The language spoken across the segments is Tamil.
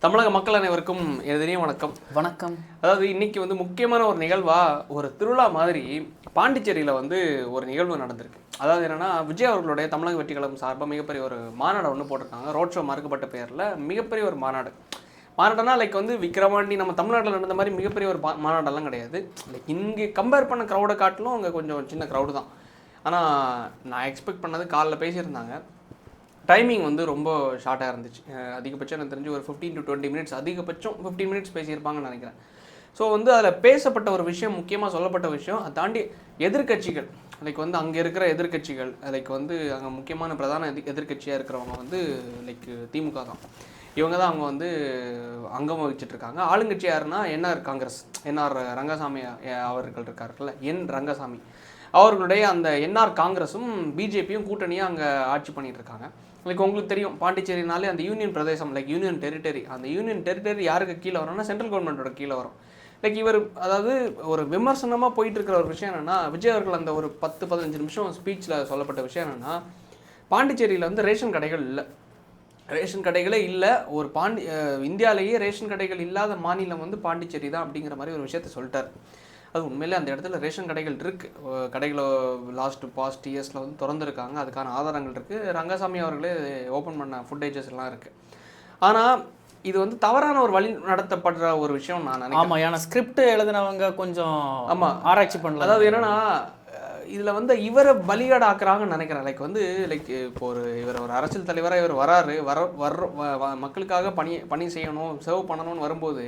தமிழக மக்கள் அனைவருக்கும் எதிரியே வணக்கம். வணக்கம். அதாவது இன்னைக்கு வந்து முக்கியமான ஒரு நிகழ்வாக ஒரு திருவிழா மாதிரி பாண்டிச்சேரியில் வந்து ஒரு நிகழ்வு நடந்திருக்கு. அதாவது என்னென்னா, விஜய் அவர்களுடைய தமிழக வெற்றி கழகம் சார்பாக மிகப்பெரிய ஒரு மாநாடு ஒன்று போட்டிருக்காங்க. ரோட் ஷோ மறுக்கப்பட்ட பேரில் மிகப்பெரிய ஒரு மாநாடுனா லைக் வந்து விக்ரவாண்டி நம்ம தமிழ்நாட்டில் நடந்த மாதிரி மிகப்பெரிய ஒரு மாநாடெல்லாம் கிடையாது. லைக் இங்கே கம்பேர் பண்ண க்ரௌடை காட்டிலும் அங்கே கொஞ்சம் சின்ன க்ரௌடு தான். ஆனால் நான் எக்ஸ்பெக்ட் பண்ணது காலைல பேசியிருந்தாங்க. டைமிங் வந்து ரொம்ப ஷார்ட்டாக இருந்துச்சு. அதிகபட்சம் எனக்கு தெரிஞ்சு ஒரு 15 to 20 மினிட்ஸ், அதிகபட்சம் 15 மினிட்ஸ் பேசியிருப்பாங்கன்னு நினைக்கிறேன். ஸோ வந்து அதில் பேசப்பட்ட ஒரு விஷயம், முக்கியமாக சொல்லப்பட்ட விஷயம், அதை தாண்டி எதிர்கட்சிகள் லைக் வந்து அங்கே இருக்கிற எதிர்கட்சிகள் லைக் வந்து அங்கே முக்கியமான பிரதான எதிர்கட்சியாக இருக்கிறவங்க வந்து லைக் திமுக தான். இவங்க தான் அவங்க வந்து அங்கம் வகிச்சிட்ருக்காங்க. ஆளுங்கட்சி யாருன்னா என்ஆர் காங்கிரஸ், என்ஆர் ரங்கசாமி அவர்கள் இருக்காருல்ல, ரங்கசாமி அவர்களுடைய அந்த என்ஆர் காங்கிரஸும் பிஜேபியும் கூட்டணியாக அங்கே ஆட்சி பண்ணிகிட்டு இருக்காங்க. லைக் உங்களுக்கு தெரியும், பாண்டிச்சேரினாலே அந்த யூனியன் பிரதேசம், லைக் யூனியன் டெரிட்டரி, அந்த யூனியன் டெரிட்டரி யாருக்கு கீழே வரும்னா சென்ட்ரல் கவர்மெண்ட்டோட கீழே வரும். லைக் இவர் அதாவது ஒரு விமர்சனமாக போயிட்டு இருக்கிற ஒரு விஷயம் என்னென்னா, விஜய் அவர்கள் அந்த ஒரு 10-15 நிமிஷம் ஸ்பீச்சில் சொல்லப்பட்ட விஷயம் என்னென்னா, பாண்டிச்சேரியில் வந்து ரேஷன் கடைகள் இல்லை, ரேஷன் கடைகளே இல்லை. ஒரு இந்தியாவிலேயே ரேஷன் கடைகள் இல்லாத மாநிலம் வந்து பாண்டிச்சேரி தான் அப்படிங்கிற மாதிரி ஒரு விஷயத்த சொல்லிட்டார். அது உண்மையிலே அந்த இடத்துல ரேஷன் கடைகள் இருக்குது. கடைகளை பாஸ்ட் இயர்ஸில் வந்து திறந்துருக்காங்க. அதுக்கான ஆதாரங்கள் இருக்குது. ரங்கசாமி அவர்களே ஓப்பன் பண்ண ஃபுட்டேஜஸ் எல்லாம் இருக்குது. ஆனால் இது வந்து தவறான ஒரு வழி நடத்தப்படுற ஒரு விஷயம் நான் நினைக்கிறேன். ஆமாம், ஏன்னா ஸ்கிரிப்ட் எழுதினவங்க கொஞ்சம் ஆராய்ச்சி பண்ணல. அதாவது என்னென்னா, இதில் வந்து இவரை பலியாடு ஆக்குறாங்கன்னு நினைக்கிறேன். லைக் வந்து லைக் இப்போ இவர் ஒரு அரசியல் தலைவராக இவர் மக்களுக்காக பணி செய்யணும், சர்வ் பண்ணணும்னு வரும்போது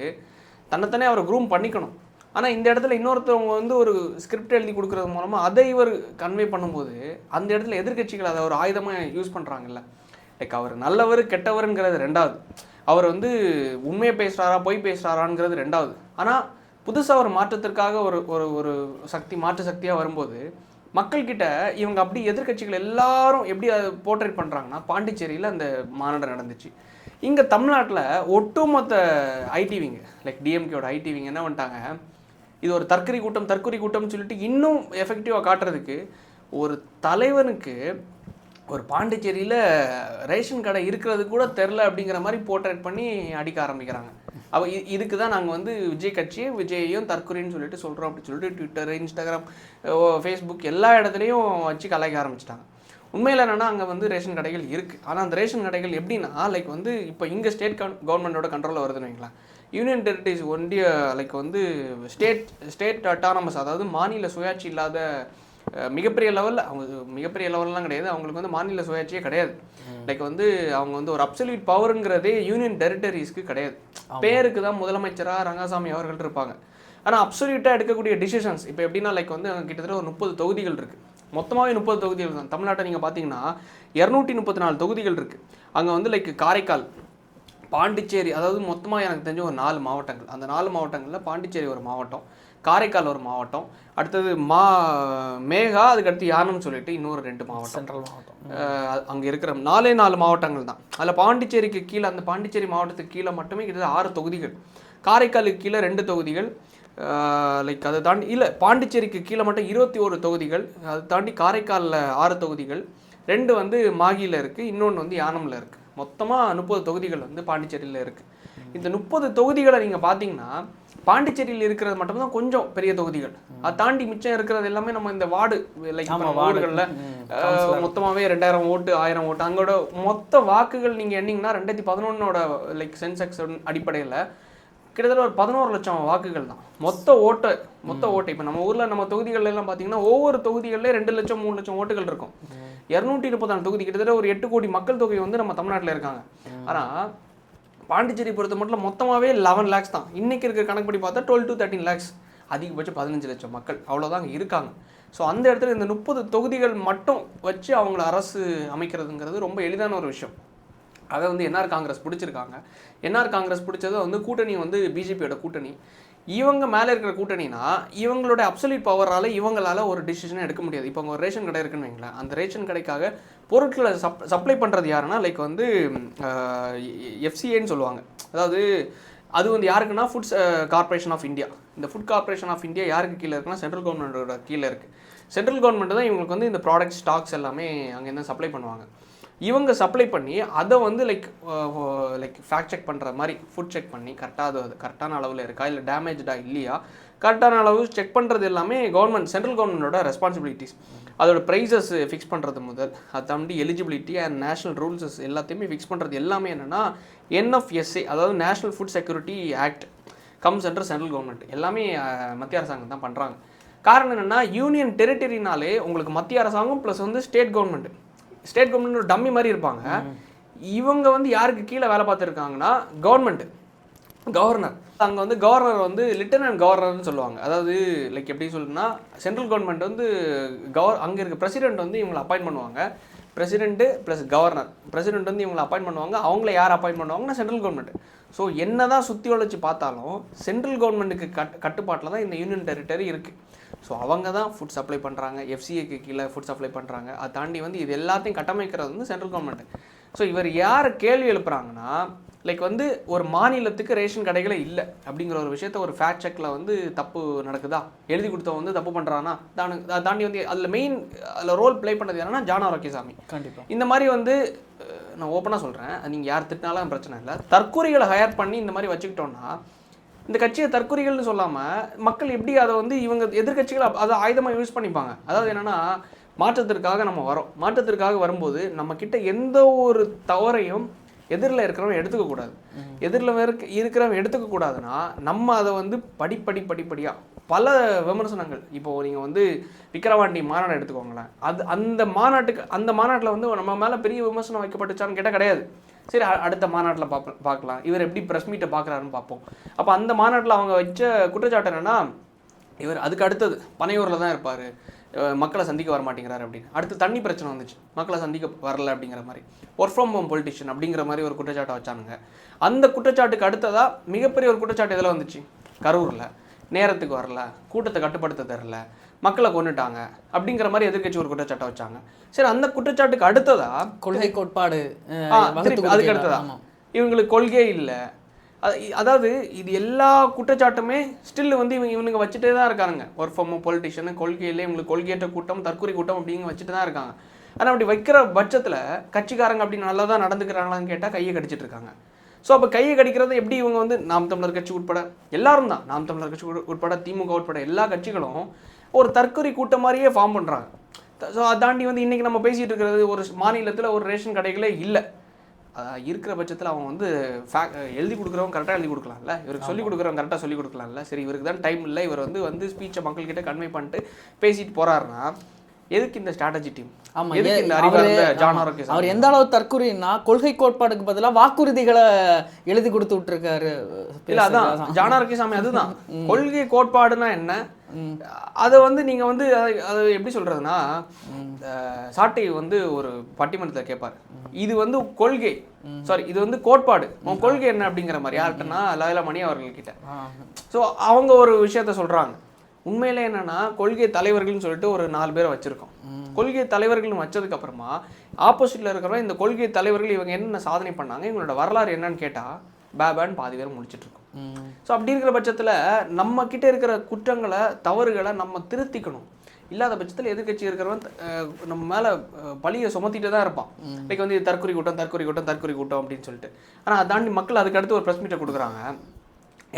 தன்னைத்தானே அவரை க்ரூம் பண்ணிக்கணும். ஆனால் இந்த இடத்துல இன்னொருத்தவங்க வந்து ஒரு ஸ்கிரிப்ட் எழுதி கொடுக்குறது மூலமாக அதை இவர் கன்வே பண்ணும்போது அந்த இடத்துல எதிர்கட்சிகள் அதை ஒரு ஆயுதமாக யூஸ் பண்ணுறாங்கல்ல. லைக் அவர் நல்லவர் கெட்டவருங்கிறது ரெண்டாவது, அவர் வந்து உண்மையை பேசுகிறாரா பொய் பேசுகிறாராங்கிறது ரெண்டாவது. ஆனால் புதுசாக ஒரு மாற்றத்திற்காக ஒரு ஒரு ஒரு மாற்று சக்தியாக வரும்போது மக்கள்கிட்ட இவங்க அப்படி எதிர்கட்சிகள் எல்லாரும் எப்படி அதை போர்ட்ரேட் பண்ணுறாங்கன்னா, பாண்டிச்சேரியில் அந்த மாநாடு நடந்துச்சு. இங்கே தமிழ்நாட்டில் ஒட்டுமொத்த ஐடிவிங்க லைக் டிஎம்கேயோட ஐடிவிங்க என்ன பண்ணிட்டாங்க, இது ஒரு தற்கொலை கூட்டம்னு சொல்லிட்டு இன்னும் எஃபெக்டிவாக காட்டுறதுக்கு ஒரு தலைவனுக்கு ஒரு பாண்டிச்சேரியில் ரேஷன் கடை இருக்கிறது கூட தெரில அப்படிங்கிற மாதிரி போர்ட்ரேட் பண்ணி அடிக்க ஆரம்பிக்கிறாங்க. இதுக்கு தான் நாங்கள் வந்து விஜயையும் தற்கொலைன்னு சொல்லிட்டு சொல்கிறோம் அப்படின்னு சொல்லிட்டு ட்விட்டர், இன்ஸ்டாகிராம், ஃபேஸ்புக் எல்லா இடத்துலையும் வச்சு கலாய்க்க ஆரம்பிச்சிட்டாங்க. உண்மையில் என்னென்னா, அங்கே வந்து ரேஷன் கடைகள் இருக்குது. ஆனால் அந்த ரேஷன் கடைகள் எப்படின்னா லைக் வந்து இப்போ இங்கே ஸ்டேட் கவர்மெண்ட்டோட கண்ட்ரோலில் வருதுன்னு வைங்களேன். யூனியன் டெரிட்டரிஸ் ஒன்றிய லைக் வந்து ஸ்டேட் அட்டானமஸ், அதாவது மாநில சுயாட்சி இல்லாத மிகப்பெரிய லெவல்லாம் கிடையாது. அவங்களுக்கு வந்து மாநில சுயாட்சியே கிடையாது. லைக் வந்து அவங்க வந்து ஒரு அப்சல்யூட் பவருங்கிறதே யூனியன் டெரிட்டரிஸ்க்கு கிடையாது. பேருக்கு தான் முதலமைச்சராக ரங்கசாமி அவர்கள் இருப்பாங்க. ஆனால் அப்சல்யூட்டாக எடுக்கக்கூடிய டிசிஷன்ஸ் இப்போ எப்படின்னா, லைக் வந்து கிட்டத்தட்ட ஒரு 30 தொகுதிகள் இருக்குது. மொத்தமாகவே 30 தொகுதிகள் தான். தமிழ்நாட்டை நீங்கள் பார்த்தீங்கன்னா 234 தொகுதிகள் இருக்குது. அங்கே வந்து லைக் காரைக்கால், பாண்டிச்சேரி, அதாவது மொத்தமாக எனக்கு தெரிஞ்ச ஒரு 4 மாவட்டங்கள். அந்த 4 மாவட்டங்களில் பாண்டிச்சேரி ஒரு மாவட்டம், காரைக்கால் ஒரு மாவட்டம், அடுத்தது மேகா, அதுக்கடுத்து யானம்னு சொல்லிட்டு இன்னொரு 2 மாவட்டம், சென்ட்ரல் மாவட்டம். அங்கே இருக்கிற 4 மாவட்டங்கள் தான். அதில் பாண்டிச்சேரிக்கு கீழே, அந்த பாண்டிச்சேரி மாவட்டத்துக்கு கீழே மட்டுமே கிட்டத்தட்ட 6 தொகுதிகள், காரைக்காலுக்கு கீழே 2 தொகுதிகள், லைக் அதை தாண்டி இல்லை பாண்டிச்சேரிக்கு கீழே மட்டும் 21 தொகுதிகள், அதை தாண்டி காரைக்காலில் 6 தொகுதிகள், 2 வந்து மாகியில் இருக்குது, இன்னொன்று வந்து யானமில் இருக்குது. மொத்தமாக 30 தொகுதிகள் வந்து பாண்டிச்சேரியில் இருக்குது. இந்த 30 தொகுதிகளை நீங்கள் பார்த்தீங்கன்னா பாண்டிச்சேரியில் இருக்கிறது மட்டும்தான் கொஞ்சம் பெரிய தொகுதிகள். அதை தாண்டி மிச்சம் இருக்கிறது எல்லாமே நம்ம இந்த வார்டு லைக் வார்டுகளில் மொத்தமாகவே 2000 ஓட்டு 1000 ஓட்டு, அங்கோட மொத்த வாக்குகள் நீங்கள் எண்ணிங்கன்னா 2011 லைக் சென்செக்ஸ் அடிப்படையில் கிட்டத்தட்ட ஒரு 11 லட்சம் வாக்குகள் தான் மொத்த ஓட்டு. இப்போ நம்ம ஊரில் நம்ம தொகுதிகள் எல்லாம் பார்த்தீங்கன்னா ஒவ்வொரு தொகுதிகளில் 2 லட்சம் 3 லட்சம் ஓட்டுகள் இருக்கும். 234 தொகுதி, கிட்டத்தட்ட ஒரு 8 கோடி மக்கள் தொகை வந்து நம்ம தமிழ்நாட்டில் இருக்காங்க. ஆனால் பாண்டிச்சேரி பொறுத்த மட்டும் மொத்தமாகவே 11 lakhs தான். இன்றைக்கி இருக்கிற கணக்குப்படி பார்த்தா 12 to 13 lakhs, அதிகபட்சம் 15 லட்சம் மக்கள் அவ்வளோதாங்க இருக்காங்க. ஸோ அந்த இடத்துல இந்த 30 தொகுதிகள் மட்டும் வச்சு அவங்கள அரசு அமைக்கிறதுங்கிறது ரொம்ப எளிதான ஒரு விஷயம். அதை வந்து என்ஆர் காங்கிரஸ் பிடிச்சிருக்காங்க. என்ஆர் காங்கிரஸ் பிடிச்சது வந்து கூட்டணி வந்து பிஜேபியோட கூட்டணி. இவங்க மேலே இருக்கிற கூட்டணினா இவங்களோட அப்சல்யூட் பவரால் இவங்களால் ஒரு டிசிஷனை எடுக்க முடியாது. இப்போ அவங்க ஒரு ரேஷன் கடை இருக்குன்னு வைங்களேன், அந்த ரேஷன் கடைக்காக பொருட்களை சப்ளை பண்ணுறது யாருன்னா லைக் வந்து எஃப்சிஏன்னு சொல்லுவாங்க. அதாவது அது வந்து யாருக்குன்னா ஃபுட்ஸ் கார்பரேஷன் ஆஃப் இந்தியா. இந்த ஃபுட் கார்பரேஷன் ஆஃப் இந்தியா யாருக்கு கீழே இருக்குன்னா சென்ட்ரல் கவர்மெண்ட்டோட கீழே இருக்குது. சென்ட்ரல் கவர்மெண்ட் தான் இவங்களுக்கு வந்து இந்த ப்ராடக்ட் ஸ்டாக்ஸ் எல்லாமே அங்கேருந்து சப்ளை பண்ணுவாங்க. இவங்க சப்ளை பண்ணி அதை வந்து லைக் ஃபேக்ட் செக் பண்ணுற மாதிரி ஃபுட் செக் பண்ணி கரெக்டாக அது கரெக்டான அளவில் இருக்கா இல்லை டேமேஜ்டா இல்லையா கரெக்டான அளவு செக் பண்ணுறது எல்லாமே கவர்மெண்ட் சென்ட்ரல் கவர்மெண்டோட ரெஸ்பான்சிபிலிட்டிஸ். அதோட ப்ரைஸஸ் ஃபிக்ஸ் பண்ணுறது முதல் அதை தாண்டி எலிஜிபிலிட்டி அண்ட் நேஷனல் ரூல்ஸஸ் எல்லாத்தையுமே ஃபிக்ஸ் பண்ணுறது எல்லாமே என்னென்னா NFSA, அதாவது national food security act comes under central government. எல்லாமே மத்திய அரசாங்கம் தான் பண்ணுறாங்க. காரணம் என்னென்னா யூனியன் டெரிட்டரினாலே உங்களுக்கு மத்திய அரசாங்கம் ப்ளஸ் வந்து ஸ்டேட் கவர்மெண்ட் ஒரு டம்மி மாதிரி இருப்பாங்க. இவங்க வந்து யாருக்கு கீழே வேலை பார்த்துருக்காங்கன்னா கவர்னர். அங்கே வந்து கவர்னர் வந்து லெப்டினன்ட் கவர்னர்னு சொல்லுவாங்க. அதாவது லைக் எப்படி சொல்லுன்னா சென்ட்ரல் கவர்மெண்ட் வந்து அங்கே இருக்க பிரசிடென்ட் வந்து இவங்களை அப்பாயின்ட் பண்ணுவாங்க. President plus governor. பிரசிடென்ட் வந்து இவங்களை அப்பாயின்ட் பண்ணுவாங்க. அவங்கள யார் அப்பாயின்ட் பண்ணுவாங்கன்னா சென்ட்ரல் கவர்மெண்ட். ஸோ என்ன தான் சுற்றி வளைச்சி பார்த்தாலும் சென்ட்ரல் கவர்மெண்ட்டுக்கு கட்டுப்பாட்டில் தான் இந்த யூனியன் டெரிட்டரி இருக்குது. ஸோ அவங்க தான் ஃபுட் சப்ளை பண்ணுறாங்க, FCAக்கு கீழே ஃபுட் சப்ளை பண்ணுறாங்க. அதை தாண்டி வந்து இது எல்லாத்தையும் கட்டமைக்கிறது வந்து சென்ட்ரல் கவர்மெண்ட். ஸோ இவர் யார் கேள்வி எழுப்புறாங்கன்னா லைக் வந்து ஒரு மாநிலத்துக்கு ரேஷன் கடைகளே இல்லை அப்படிங்கிற ஒரு விஷயத்த ஒரு ஃபேக்ட் செக்கில் வந்து தப்பு நடக்குதா, எழுதி கொடுத்தவங்க வந்து தப்பு பண்ணுறான்னா அதை தாண்டி வந்து அதில் ரோல் ப்ளே பண்ணது என்னன்னா ஜான் ஆரோக்கியசாமி. கண்டிப்பாக இந்த மாதிரி வந்து நான் ஓப்பனாக சொல்கிறேன், நீங்கள் யார் திட்டினாலும் பிரச்சனை இல்லை. தற்கொலைகளை ஹையர் பண்ணி இந்த மாதிரி வச்சுக்கிட்டோன்னா இந்த கட்சியை தற்கொலைகள்னு சொல்லாமல் மக்கள் எப்படி அதை வந்து இவங்க எதிர்கட்சிகள் அதை ஆயுதமாக யூஸ் பண்ணிப்பாங்க. அதாவது என்னென்னா மாற்றத்திற்காக நம்ம வரோம், மாற்றத்திற்காக வரும்போது நம்மக்கிட்ட எந்த ஒரு தவறையும் எதிரில் இருக்கிறவன் எடுத்துக்கக்கூடாது. எதிரில் இருக்கிறவன் எடுத்துக்கக்கூடாதுன்னா நம்ம அதை வந்து படிப்படியாக பல விமர்சனங்கள். இப்போது நீங்கள் வந்து விக்கிரவாண்டி மாநாடு எடுத்துக்கோங்களேன். அந்த மாநாட்டில் வந்து நம்ம மேலே பெரிய விமர்சனம் வைக்கப்பட்டுச்சான்னு கேட்டால் கிடையாது. சரி, அடுத்த மாநாட்டில் பார்க்கலாம், இவர் எப்படி ப்ரெஸ் மீட்டை பார்க்குறாருன்னு பார்ப்போம். அப்போ அந்த மாநாட்டில் அவங்க வச்ச குற்றச்சாட்டு என்னென்னா இவர் அதுக்கு அடுத்தது பனையூரில் தான் இருப்பார், மக்களை சந்திக்க வர மாட்டேங்கிறாரு அப்படின்னு. அடுத்து தண்ணி பிரச்சனை வந்துச்சு, மக்களை சந்திக்க வரல அப்படிங்கிற மாதிரி. ஒர்க் ஃப்ரம் ஹோம் பொலிட்டிஷியன் அப்படிங்கிற மாதிரி ஒரு குற்றச்சாட்டை வச்சானுங்க. அந்த குற்றச்சாட்டுக்கு அடுத்ததாக மிகப்பெரிய ஒரு குற்றச்சாட்டு இதில் வந்துச்சு, கரூரில் நேரத்துக்கு வரல, கூட்டத்தை கட்டுப்படுத்த தரல, மக்களை கொண்டுட்டாங்க அப்படிங்கிற மாதிரி எதிர்கட்சி ஒரு குற்றச்சாட்டை வச்சாங்க. சரி, அந்த குற்றச்சாட்டுக்கு அடுத்ததா கொள்கை கோட்பாடு அதுக்கு அடுத்ததா இவங்களுக்கு கொள்கையே இல்லை. அதாவது இது எல்லா குற்றச்சாட்டுமே ஸ்டில் வந்து இவனுங்க வச்சுட்டே தான் இருக்காங்க. ஒர்க் ஃப்ரம் ஹோம் பொலிட்டிஷியன், கொள்கையிலே இவங்களுக்கு கொள்கையற்ற கூட்டம், தற்கொலை கூட்டம் அப்படிங்க வச்சுட்டு தான் இருக்காங்க. ஆனால் அப்படி வைக்கிற பட்சத்தில் கட்சிக்காரங்க அப்படி நல்லா தான் நடந்துக்கிறாங்களான்னு கேட்டால் கையை கடிச்சிட்டு இருக்காங்க. ஸோ அப்போ கையை கடிக்கிறத எப்படி இவங்க வந்து நாம் தமிழர் கட்சி உட்பட எல்லாரும் தான், நாம் தமிழர் கட்சி உட்பட திமுக உட்பட எல்லா கட்சிகளும் ஒரு தற்கொலை கூட்டம் மாதிரியே ஃபார்ம் பண்ணுறாங்க. ஸோ அதை தாண்டி வந்து இன்றைக்கி நம்ம பேசிகிட்டு இருக்கிறது ஒரு மாநிலத்தில் ஒரு ரேஷன் கடைகளே இல்லை. இருக்கிற பட்சத்தில் அவங்க வந்து எழுதி கொடுக்குறவங்க கரெக்டாக எழுதி கொடுக்கலாம்ல, இவருக்கு சொல்லிக் கொடுக்குறவங்க கரெக்டாக சொல்லிக் கொடுக்கலாம்ல. சரி, இவருக்கு தான் டைம் இல்லை, இவர் வந்து ஸ்பீச்சை மக்கள்கிட்ட கன்வே பண்ணிட்டு பேசிட்டு போகிறாருன்னா எதுக்கு இந்த ஸ்ட்ராட்டஜி டீம்? ஆமாம், அவர் எந்த அளவு தற்கொலைன்னா கொள்கை கோட்பாடுக்கு பதிலாக வாக்குறுதிகளை எழுதி கொடுத்து விட்டுருக்காரு. இல்லை, அதான் ஜான் ஆரோக்கியசாமி. அதுதான் கொள்கை கோட்பாடுனா என்ன, அதை வந்து நீங்கள் வந்து அதை எப்படி சொல்கிறதுனா சாட்டை வந்து ஒரு பட்டிமன்றத்தில் கேட்பார், இது வந்து கொள்கை, சாரி இது வந்து கோட்பாடு, உன் கொள்கை என்ன அப்படிங்கிற மாதிரி யார்கிட்டனா லலிதா மணி அவர்கள்கிட்ட. ஸோ அவங்க ஒரு விஷயத்த சொல்கிறாங்க. உண்மையில என்னன்னா கொள்கை தலைவர்கள்னு சொல்லிட்டு ஒரு 4 பேரை வச்சுருக்கோம். கொள்கை தலைவர்கள்னு வச்சதுக்கு அப்புறமா ஆப்போசிட்டில் இருக்கிறவங்க இந்த கொள்கை தலைவர்கள் இவங்க என்னென்ன சாதனை பண்ணாங்க, இவங்களோட வரலாறு என்னன்னு கேட்டால் பேபான்னு பாதி பேர் முடிச்சுட்டு இருக்கோம். ஸோ அப்படி இருக்கிற பட்சத்தில் நம்ம கிட்ட இருக்கிற குற்றங்களை தவறுகளை நம்ம திருத்திக்கணும். இல்லாத பட்சத்தில் எதிர்கட்சி இருக்கிறவன் நம்ம மேலே பழியை சுமத்திட்டு தான் இருப்பான். லைக் வந்து தற்கொலை கூட்டம் அப்படின்னு சொல்லிட்டு. ஆனால் அதை தாண்டி மக்கள் அதுக்கு அடுத்து ஒரு ப்ரெஸ் மீட்டை கொடுக்குறாங்க.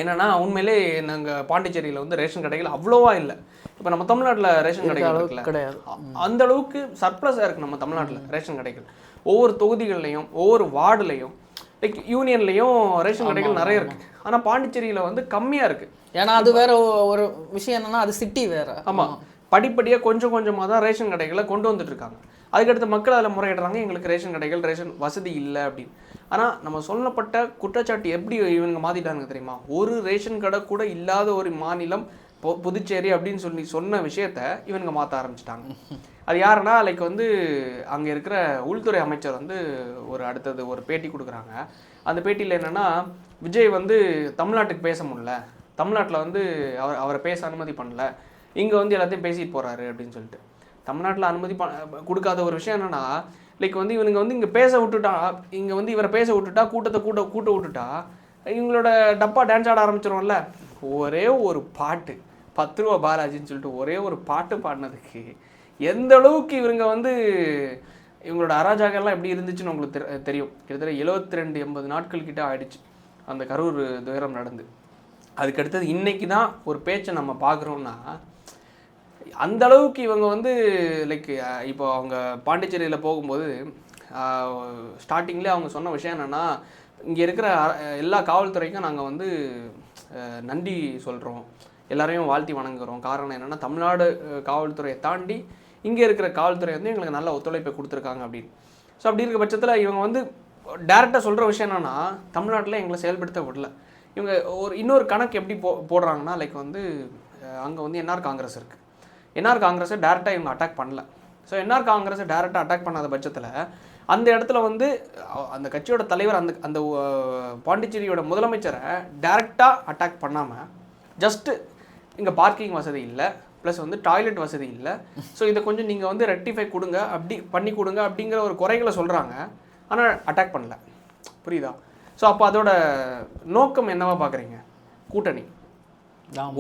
என்னன்னா உண்மையிலே நாங்கள் பாண்டிச்சேரியில் வந்து ரேஷன் கடைகள் அவ்வளோவா இல்லை. இப்போ நம்ம தமிழ்நாட்டில் ரேஷன் கடைகள் கிடையாது, அந்த அளவுக்கு சர்ப்ளஸாக இருக்குது நம்ம தமிழ்நாட்டில் ரேஷன் கடைகள். ஒவ்வொரு தொகுதிகள்லையும் ஒவ்வொரு வார்டுலையும் லைக் யூனியன்லையும் ரேஷன் கடைகள் நிறைய இருக்குது. ஆனால் பாண்டிச்சேரியில் வந்து கம்மியாக இருக்குது. ஏன்னா அது வேற ஒரு விஷயம் என்னன்னா அது சிட்டி வேற. ஆமாம், படிப்படியாக கொஞ்சமாக தான் ரேஷன் கடைகளை கொண்டு வந்துட்டு இருக்காங்க. அதுக்கடுத்து மக்கள் அதில் முறையிடுறாங்க, எங்களுக்கு ரேஷன் கடைகள் ரேஷன் வசதி இல்லை அப்படின்னு. ஆனால் நம்ம சொல்லப்பட்ட குற்றச்சாட்டு எப்படி இவங்க மாற்றிட்டாங்க தெரியுமா? ஒரு ரேஷன் கடை கூட இல்லாத ஒரு மாநிலம் புதுச்சேரி அப்படின்னு சொன்ன விஷயத்த இவங்க மாற்ற ஆரம்பிச்சிட்டாங்க. அது யாருன்னா லைக் வந்து அங்கே இருக்கிற உள்துறை அமைச்சர் வந்து அடுத்தது ஒரு பேட்டி கொடுக்குறாங்க. அந்த பேட்டியில் என்னென்னா விஜய் வந்து தமிழ்நாட்டுக்கு பேச முடியல, தமிழ்நாட்டில் வந்து அவரை பேச அனுமதி பண்ணல, இங்கே வந்து எல்லாத்தையும் பேசிட்டு போகிறாரு அப்படின்னு சொல்லிட்டு. தமிழ்நாட்டில் அனுமதி கொடுக்காத ஒரு விஷயம் என்னென்னா லைக் வந்து இவனுங்க வந்து இங்கே பேச விட்டுட்டா, இங்கே வந்து இவரை பேச விட்டுட்டா, கூட்டத்தை கூட்ட விட்டுட்டா இவங்களோட டப்பா டான்ஸ் ஆட ஆரம்பிச்சிடும்ல. ஒரே ஒரு பாட்டு 10 ரூபா பாலாஜின்னு சொல்லிட்டு ஒரே ஒரு பாட்டு பாடினதுக்கு எந்த அளவுக்கு இவங்க வந்து இவங்களோட அராஜகம்லாம் எப்படி இருந்துச்சுன்னு உங்களுக்கு தெரியும். கிட்டத்தட்ட 72-80 நாட்கள் கிட்ட ஆயிடுச்சு அந்த கரூர் துயரம் நடந்து. அதுக்கடுத்தது இன்னைக்கு தான் ஒரு பேச்சை நம்ம பார்க்குறோம்னா, அந்த அளவுக்கு இவங்க வந்து லைக் இப்போ அவங்க பாண்டிச்சேரியில் போகும்போது ஸ்டார்டிங்லேயே அவங்க சொன்ன விஷயம் என்னென்னா, இங்கே இருக்கிற எல்லா காவல்துறைக்கும் நாங்கள் வந்து நன்றி சொல்கிறோம், எல்லாரையும் வாழ்த்தி வணங்குகிறோம். காரணம் என்னென்னா, தமிழ்நாடு காவல்துறையை தாண்டி இங்கே இருக்கிற காவல்துறை வந்து எங்களுக்கு நல்ல ஒத்துழைப்பை கொடுத்துருக்காங்க அப்படின்னு. ஸோ அப்படி இருக்க பட்சத்தில் இவங்க வந்து டேரெக்டாக சொல்கிற விஷயம் என்னென்னா, தமிழ்நாட்டில் எங்களை செயல்படுத்த விடல. இவங்க இன்னொரு கணக்கு எப்படி போடுறாங்கன்னா, லைக் வந்து அங்கே வந்து என்ஆர் காங்கிரஸ் இருக்குது. என்ஆர் காங்கிரஸை டேரெக்டாக இவங்க அட்டாக் பண்ணல. ஸோ என்ஆர் காங்கிரஸை டேரெக்டாக அட்டாக் பண்ணாத பட்சத்தில் அந்த இடத்துல வந்து அந்த கட்சியோட தலைவர் அந்த பாண்டிச்சேரியோட முதலமைச்சரை டேரெக்டாக அட்டாக் பண்ணாமல் ஜஸ்ட்டு இங்கே பார்க்கிங் வசதி இல்லை, ப்ளஸ் வந்து டாய்லெட் வசதி இல்லை, ஸோ இதை கொஞ்சம் நீங்கள் வந்து ரெக்டிஃபை கொடுங்க, அப்படி பண்ணி கொடுங்க அப்படிங்கிற ஒரு குறைகளை சொல்கிறாங்க. ஆனால் அட்டாக் பண்ணல. புரியுதா? ஸோ அப்போ அதோட நோக்கம் என்னவா பார்க்குறீங்க? கூட்டணி.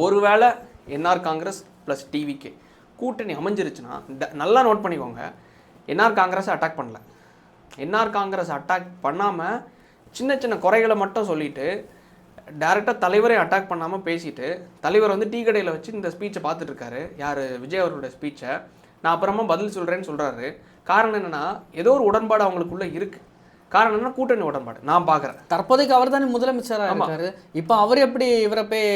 ஒருவேளை என்ஆர் காங்கிரஸ் ப்ளஸ் டிவிகே கூட்டணி அமைஞ்சிருச்சுன்னா நல்லா நோட் பண்ணிக்கோங்க, என்ஆர் காங்கிரஸை அட்டாக் பண்ணல. என்ஆர் காங்கிரஸ் அட்டாக் பண்ணாமல் சின்ன சின்ன குறைகளை மட்டும் சொல்லிவிட்டு டேரெக்டாக தலைவரை அட்டாக் பண்ணாமல் பேசிட்டு, தலைவர் வந்து டீ கடையில் வச்சு இந்த ஸ்பீச்சை பார்த்துட்ருக்காரு, யார் விஜய் அவரோட ஸ்பீச்சை. நான் அப்புறமா பதில் சொல்கிறேன்னு சொல்கிறாரு. காரணம் என்னென்னா, ஏதோ ஒரு உடன்பாடு அவங்களுக்குள்ளே இருக்குது. காரணம் என்ன? கூட்டணி உடன்பாடு நான் பார்க்குறேன். தற்போதைக்கு அவர் தானே முதலமைச்சராக இருக்காரு. இப்போ அவர் எப்படி இவரை போய்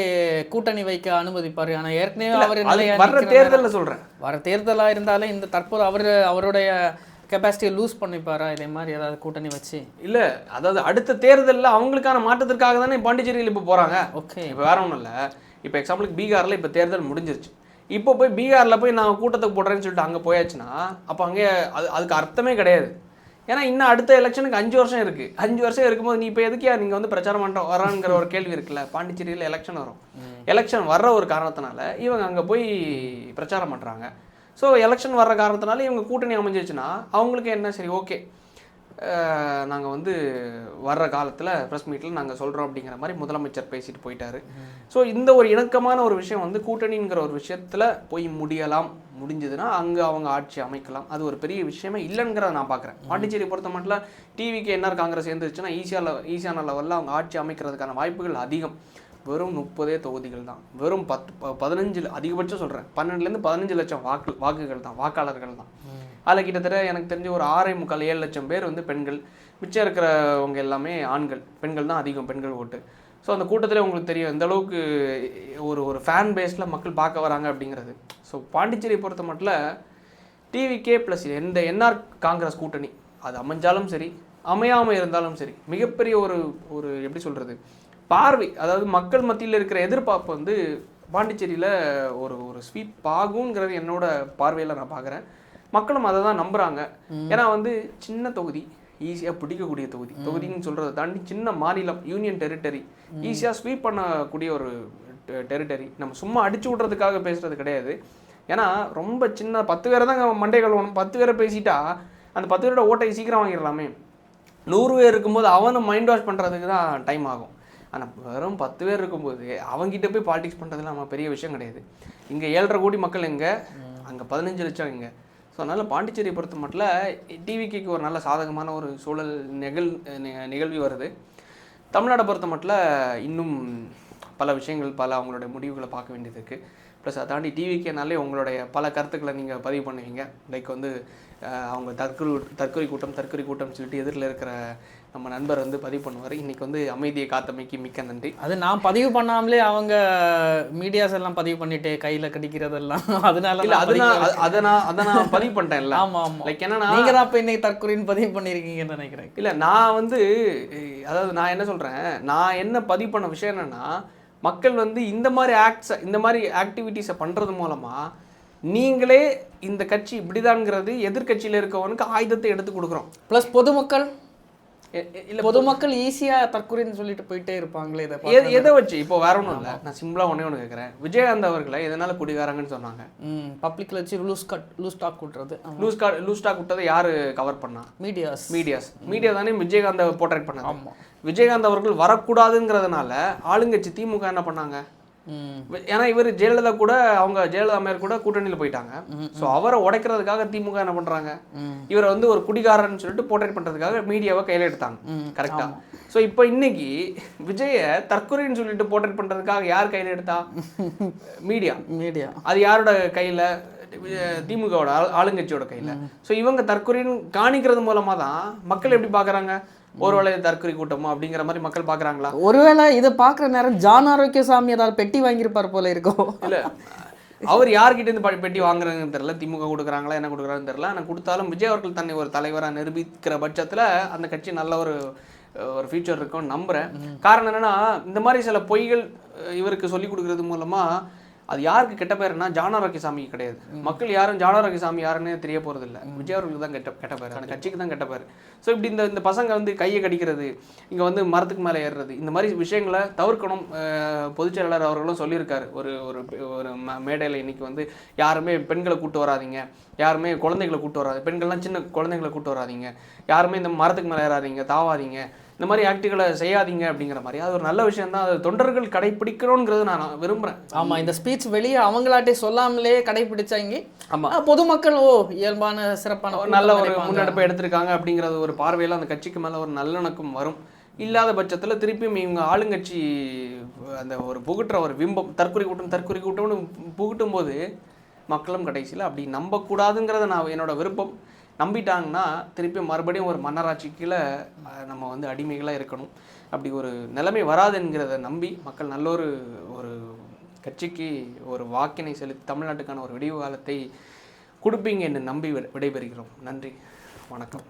கூட்டணி வைக்க அனுமதிப்பார்? ஆனால் ஏற்கனவே அவர் வர்ற தேர்தலில் சொல்கிறேன், வர தேர்தலாக இருந்தாலும் இந்த தற்போது அவருடைய கெப்பாசிட்டியை லூஸ் பண்ணிப்பாரா இதே மாதிரி ஏதாவது கூட்டணி வச்சு? இல்லை, அதாவது அடுத்த தேர்தலில் அவங்களுக்கான மாற்றத்திற்காக தானே பாண்டிச்சேரியில் இப்போ போகிறாங்க. ஓகே, இப்போ வேற ஒன்றும் இல்லை. இப்போ எக்ஸாம்பிளுக்கு பீகாரில் இப்போ தேர்தல் முடிஞ்சிருச்சு. இப்போ போய் பீகாரில் போய் நான் கூட்டத்துக்கு போடுறேன்னு சொல்லிட்டு அங்கே போயாச்சுன்னா அப்போ அங்கே அதுக்கு அர்த்தமே கிடையாது. ஏன்னா இன்னும் அடுத்த எலெக்ஷனுக்கு 5 வருஷம் இருக்குது. 5 வருஷம் இருக்கும்போது நீ இப்போ எதுக்கே நீங்கள் வந்து பிரச்சாரம் பண்ணுற வராங்கிற ஒரு கேள்வி இருக்குல்ல. பாண்டிச்சேரியில் எலெக்ஷன் வரும். எலெக்ஷன் வர்ற ஒரு காரணத்தினால இவங்க அங்கே போய் பிரச்சாரம் பண்ணுறாங்க. ஸோ எலெக்ஷன் வர்ற காரணத்தினால இவங்க கூட்டணி அமைஞ்சிருச்சுன்னா அவங்களுக்கு என்ன, சரி ஓகே நாங்கள் வந்து வர்ற காலத்தில் ப்ரெஸ் மீட்டில் நாங்கள் சொல்கிறோம் அப்படிங்கிற மாதிரி முதலமைச்சர் பேசிட்டு போயிட்டாரு. ஸோ இந்த ஒரு இணக்கமான ஒரு விஷயம் வந்து கூட்டணிங்கிற ஒரு விஷயத்தில் போய் முடிஞ்சதுன்னா அங்கே அவங்க ஆட்சி அமைக்கலாம். அது ஒரு பெரிய விஷயமே இல்லைங்கிறத நான் பார்க்குறேன். பாண்டிச்சேரி பொறுத்த மட்டும் டிவிக்கு என்ஆர் காங்கிரஸ் சேர்ந்துருச்சுன்னா ஈஸியான லெவலில் அவங்க ஆட்சி அமைக்கிறதுக்கான வாய்ப்புகள் அதிகம். வெறும் 30 தொகுதிகள் தான், வெறும் 15 அதிகபட்சம் சொல்கிறேன், 12லேருந்து 15 லட்சம் வாக்குகள் தான், வாக்காளர்கள் தான். அதில் கிட்டத்தட்ட எனக்கு தெரிஞ்ச ஒரு 6.25-7 லட்சம் பேர் வந்து பெண்கள், மிச்சம் இருக்கிறவங்க எல்லாமே ஆண்கள். பெண்கள் தான் அதிகம், பெண்கள் ஓட்டு. ஸோ அந்த கூட்டத்தில் உங்களுக்கு தெரியும் எந்த அளவுக்கு ஒரு ஃபேன் பேஸில் மக்கள் பார்க்க வராங்க அப்படிங்கிறது. ஸோ பாண்டிச்சேரியை பொறுத்த மட்டும் டிவிகே ப்ளஸ் எந்த என்ஆர் காங்கிரஸ் கூட்டணி அது அமைஞ்சாலும் சரி, அமையாமல் இருந்தாலும் சரி, மிகப்பெரிய ஒரு எப்படி சொல்கிறது பார்வை, அதாவது மக்கள் மத்தியில் இருக்கிற எதிர்பார்ப்பு வந்து பாண்டிச்சேரியில் ஒரு ஸ்வீப் ஆகுங்கிறது என்னோட பார்வையில் நான் பார்க்குறேன். மக்களும் அதை தான் நம்புகிறாங்க. ஏன்னா வந்து சின்ன தொகுதி, ஈஸியாக பிடிக்கக்கூடிய தொகுதின்னு சொல்கிறத தாண்டி சின்ன மாநிலம், யூனியன் டெரிட்டரி, ஈஸியாக ஸ்வீப் பண்ணக்கூடிய ஒரு டெரிட்டரி. நம்ம சும்மா அடிச்சு விட்றதுக்காக பேசுகிறது கிடையாது. ஏன்னா ரொம்ப சின்ன 10 பேரை தான் மண்டை கழுவணும். 10 பேரை பேசிட்டா அந்த 10 பேரோட ஓட்டை சீக்கிரம் வாங்கிடலாமே. 100 பேர் இருக்கும்போது அவனை மைண்ட் வாஷ் பண்ணுறதுக்கு தான் டைம் ஆகும். ஆனால் வெறும் 10 பேர் இருக்கும்போது அவங்ககிட்ட போய் பாலிடிக்ஸ் பண்ணுறதுல நம்ம பெரிய விஷயம் கிடையாது. இங்கே 7.5 கோடி மக்கள் எங்கே, அங்கே 15 லட்சம் எங்கே. ஸோ அதனால் பாண்டிச்சேரியை பொறுத்த மட்டும் டிவிக்கு ஒரு நல்ல சாதகமான ஒரு சூழல் நிகழ்வி வருது. தமிழ்நாடை பொறுத்த மட்டும் இன்னும் பல விஷயங்கள், பல அவங்களுடைய முடிவுகளை பார்க்க வேண்டியது இருக்குது. ப்ளஸ் அதை தாண்டி டிவிக்கேனாலே உங்களுடைய பல கருத்துக்களை நீங்கள் பதிவு பண்ணுவீங்க. லைக் வந்து அவங்க தற்கொலை கூட்டம் சொல்லிட்டு எதிரில் இருக்கிற நம்ம நண்பர் வந்து பதிவு பண்ணுவார். இன்றைக்கி வந்து அமைதியை காத்தமைக்கு மிக்க நன்றி. அது நான் பதிவு பண்ணாமலே அவங்க மீடியாஸ் எல்லாம் பதிவு பண்ணிட்டு கையில் கடிக்கிறதெல்லாம் அதனால இல்லை, அதை நான் பதிவு பண்ணிட்டேன். இல்லை, ஆமாம், லைக் என்னன்னா நீங்கள் தான் இப்போ இன்னைக்கு தற்கொலைன்னு பதிவு பண்ணியிருக்கீங்கன்னு நினைக்கிறேன். இல்லை, நான் வந்து அதாவது நான் என்ன சொல்கிறேன், நான் என்ன பதிவு பண்ண விஷயம் என்னென்னா, மக்கள் வந்து இந்த மாதிரி ஆக்டிவிட்டீஸை பண்ணுறது மூலமாக நீங்களே இந்த கட்சி இப்படிதான்ங்கிறது எதிர்கட்சியில் இருக்கவனுக்கு ஆயுதத்தை எடுத்து கொடுக்குறோம். ப்ளஸ் பொதுமக்கள் ஈஸியாக தற்கொலைன்னு சொல்லிட்டு போயிட்டே இருப்பாங்களே. எதை வச்சு இப்போ வேற ஒன்றும் இல்லை, நான் சிம்பிளாக ஒன்று கேட்குறேன். விஜயகாந்த் அவர்களை எதனால குடிகாரங்கன்னு சொன்னாங்க? பப்ளிக்ல வச்சு லூஸ் டாக் விட்டுறது. லூஸ் டாக் விட்டதை யார் கவர் பண்ணா? மீடியா தானே விஜயகாந்தை போர்ட்ரேட் பண்ணாங்க. விஜயகாந்த் அவர்கள் வரக்கூடாதுங்கிறதுனால ஆளுங்கட்சி திமுக என்ன பண்ணாங்க? ஏன்னா இவர் ஜெயலலிதா கூட அவங்க ஜெயலலிதா அம்மையார் கூட கூட்டணியில் போயிட்டாங்க. ஸோ அவரை உடைக்கிறதுக்காக திமுக என்ன பண்றாங்க, இவரை வந்து ஒரு குடிகாரன்னு சொல்லிட்டு போர்ட்ரேட் பண்றதுக்காக மீடியாவை கையில் எடுத்தாங்க. கரெக்டா? ஸோ இப்போ இன்னைக்கு விஜயை தற்கொலைன்னு சொல்லிட்டு போர்ட்ரேட் பண்றதுக்காக யார் கையில் எடுத்தா? மீடியா. அது யாரோட கையில? திமுகவோட ஆளுங்கட்சியோட கையில. ஸோ இவங்க தற்கொலைன்னு காணிக்கிறது மூலமா தான் மக்கள் எப்படி பாக்குறாங்க, ஒருவேளை தற்கொலை கூட்டமா அப்படிங்கிற மாதிரி மக்கள் பாக்குறாங்களா? ஒருவேளை இதை பாக்குற நேரம் ஜான் ஆரோக்கியசாமி ஏதாவது பெட்டி வாங்கியிருப்பார் போல இருக்கும். இல்ல அவர் யார்கிட்ட இருந்து பெட்டி வாங்குறதுன்னு தெரியல, திமுக கொடுக்குறாங்களா என்ன கொடுக்குறாங்கன்னு தெரியல. ஆனால் கொடுத்தாலும் விஜய் அவர்கள் தன்னை ஒரு தலைவராக நிரூபிக்கிற பட்சத்தில் அந்த கட்சி நல்ல ஒரு ஃபியூச்சர் இருக்கும்னு நம்புகிறேன். காரணம் என்னன்னா, இந்த மாதிரி சில பொய்கள் இவருக்கு சொல்லி கொடுக்கறது மூலமா அது யாருக்கு கெட்ட பேருன்னா ஜான் ஆரோக்கியசாமிக்கு கிடையாது. மக்கள் யாரும் ஜான் ஆரோக்கியசாமி யாருன்னு தெரிய போகிறது இல்லை. விஜய் அவர்களுக்கு தான் கெட்ட பேர், அந்த கட்சிக்கு தான் கெட்ட பேர். ஸோ இப்படி இந்த பசங்க வந்து கையை கடிக்கிறது, இங்கே வந்து மரத்துக்கு மேலே ஏறுறது, இந்த மாதிரி விஷயங்களை தவிர்க்கணும். பொதுச்செயலாளர் அவர்களும் சொல்லியிருக்காரு ஒரு ஒரு மேடையில் இன்னைக்கு வந்து யாருமே பெண்களை கூட்டு வராதிங்க, யாருமே குழந்தைகளை கூட்டு வராது, பெண்கள்லாம் சின்ன குழந்தைங்களை கூட்டு வராதிங்க, யாருமே இந்த மரத்துக்கு மேலே ஏறாதீங்க, தாவாதீங்க, இந்த மாதிரி ஆக்டிவ்களை செய்யாதீங்க அப்படிங்கிற மாதிரி. அது ஒரு நல்ல விஷயம் தான். அது தொண்டர்கள் கடைப்பிடிக்கணுங்கிறது நான் விரும்புகிறேன். ஆமாம், இந்த ஸ்பீச் வெளியே அவங்களாட்டே சொல்லாமலே கடைப்பிடிச்சாங்க. ஆமாம், பொதுமக்கள் இயல்பான சிறப்பான நல்ல ஒரு முன்னெடுப்பை எடுத்திருக்காங்க அப்படிங்கிறது ஒரு பார்வையில் அந்த கட்சிக்கு மேலே ஒரு நல்லிணக்கம் வரும். இல்லாத பட்சத்தில் திருப்பியும் இவங்க ஆளுங்கட்சி அந்த ஒரு புகுட்டுற ஒரு விம்பம், தற்கொலை கூட்டம்னு புகுட்டும் போது மக்களும் கடைசியில் அப்படி நம்பக்கூடாதுங்கிறத நான் என்னோட விருப்பம். நம்பிட்டாங்கன்னா திருப்பி மறுபடியும் ஒரு மன்னராட்சி கீழே நம்ம வந்து அடிமைகளாக இருக்கணும். அப்படி ஒரு நிலைமை வராது என்கிறத நம்பி மக்கள் நல்ல ஒரு கட்சிக்கு ஒரு வாக்கினை செலுத்தி தமிழ்நாட்டுக்கான ஒரு விடிவு காலத்தை கொடுப்பீங்க என்று நம்பி விடைபெறுகிறோம். நன்றி, வணக்கம்.